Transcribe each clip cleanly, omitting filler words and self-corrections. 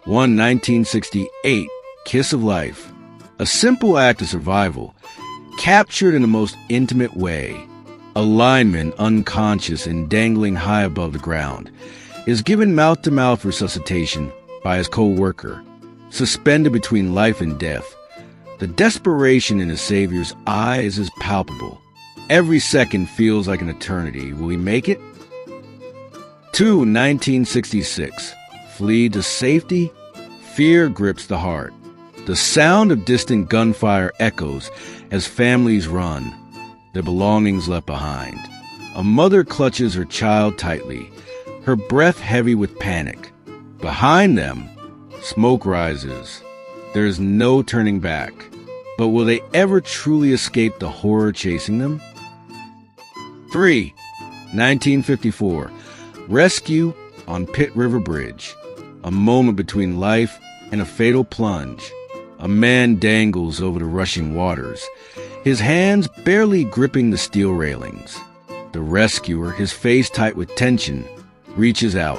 One 1968, Kiss of Life. A simple act of survival, captured in the most intimate way. A lineman, unconscious and dangling high above the ground, is given mouth-to-mouth resuscitation by his co-worker, suspended between life and death. The desperation in his savior's eyes is palpable. Every second feels like an eternity. Will he make it? 2 1966, Flee to safety. Fear grips the heart. The sound of distant gunfire echoes as families run, their belongings left behind. A mother clutches her child tightly, her breath heavy with panic. Behind them, smoke rises. There is no turning back. But will they ever truly escape the horror chasing them? 3 1954, Rescue on Pitt River Bridge. A moment between life and a fatal plunge. A man dangles over the rushing waters, his hands barely gripping the steel railings. The rescuer, his face tight with tension, reaches out.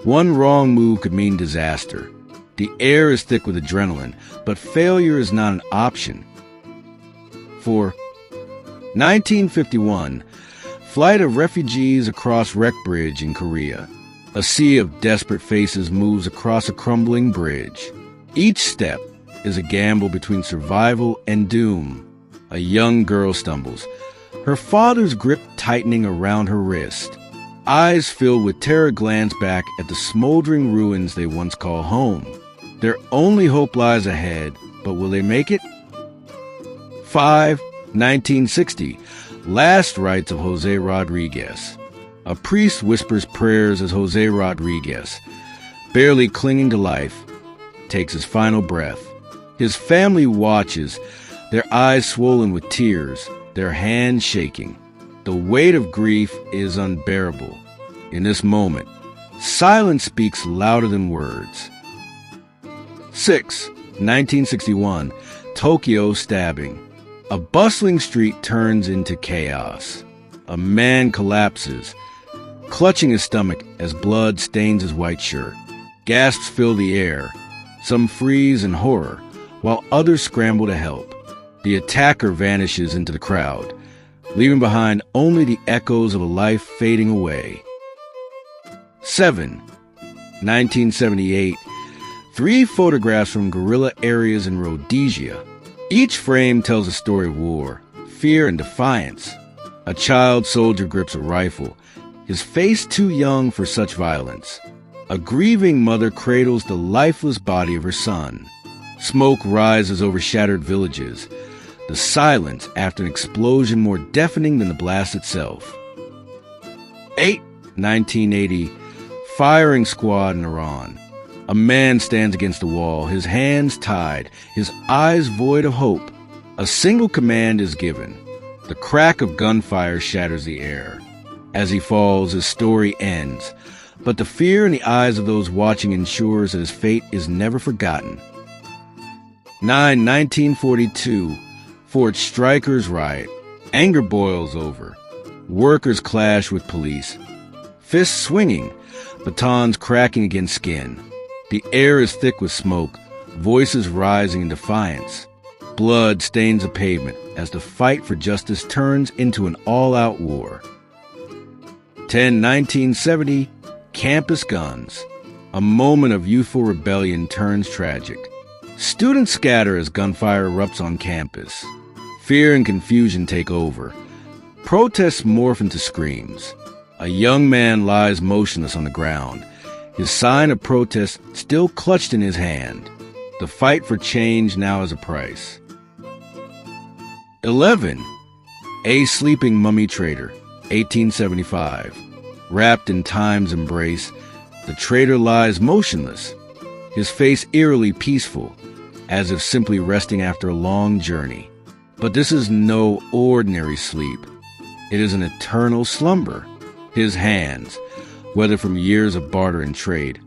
One wrong move could mean disaster. The air is thick with adrenaline, but failure is not an option. 4 1951, Flight of refugees across Wreck Bridge in Korea. A sea of desperate faces moves across a crumbling bridge. Each step is a gamble between survival and doom. A young girl stumbles, her father's grip tightening around her wrist. Eyes filled with terror glance back at the smoldering ruins they once called home. Their only hope lies ahead, but will they make it? 5 1960, Last Rites of Jose Rodriguez. A priest whispers prayers as Jose Rodriguez, barely clinging to life, takes his final breath. His family watches, their eyes swollen with tears, their hands shaking. The weight of grief is unbearable. In this moment, silence speaks louder than words. 6 1961, Tokyo stabbing. A bustling street turns into chaos. A man collapses, clutching his stomach as blood stains his white shirt. Gasps fill the air. Some freeze in horror, while others scramble to help. The attacker vanishes into the crowd, leaving behind only the echoes of a life fading away. 7 1978, 3 photographs from guerrilla areas in Rhodesia. Each frame tells a story of war, fear, and defiance. A child soldier grips a rifle, his face too young for such violence. A grieving mother cradles the lifeless body of her son. Smoke rises over shattered villages, the silence after an explosion more deafening than the blast itself. 8 1980, Firing Squad in Iran. A man stands against a wall, his hands tied, his eyes void of hope. A single command is given. The crack of gunfire shatters the air. As he falls, his story ends, but the fear in the eyes of those watching ensures that his fate is never forgotten. 9 1942, Fort Strikers riot. Anger boils over. Workers clash with police. Fists swinging, batons cracking against skin. The air is thick with smoke, voices rising in defiance. Blood stains the pavement as the fight for justice turns into an all-out war. 10 1970, Campus Guns. A moment of youthful rebellion turns tragic. Students scatter as gunfire erupts on campus. Fear and confusion take over. Protests morph into screams. A young man lies motionless on the ground, his sign of protest still clutched in his hand. The fight for change now has a price. 11. A Sleeping Mummy Trader, 1875. Wrapped in time's embrace, the traitor lies motionless, his face eerily peaceful, as if simply resting after a long journey. But this is no ordinary sleep. It is an eternal slumber. His hands, whether from years of barter and trade,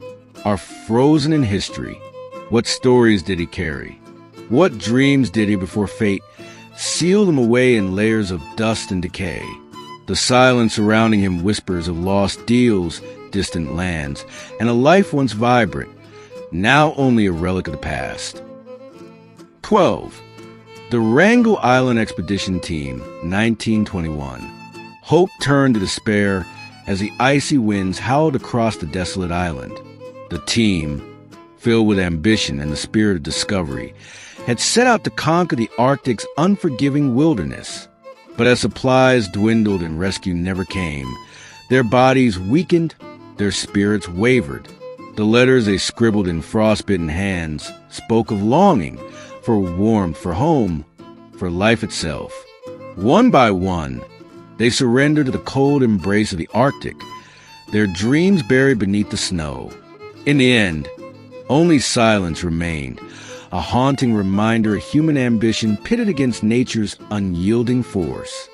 are frozen in history. What stories did he carry? What dreams did he before fate sealed them away in layers of dust and decay? The silence surrounding him whispers of lost deals, distant lands, and a life once vibrant, now only a relic of the past. 12. The Wrangel Island Expedition Team, 1921. Hope turned to despair as the icy winds howled across the desolate island. The team, filled with ambition and the spirit of discovery, had set out to conquer the Arctic's unforgiving wilderness. But as supplies dwindled and rescue never came, their bodies weakened, their spirits wavered. The letters they scribbled in frostbitten hands spoke of longing for warmth, for home, for life itself. One by one, they surrendered to the cold embrace of the Arctic, their dreams buried beneath the snow. In the end, only silence remained, a haunting reminder of human ambition pitted against nature's unyielding force.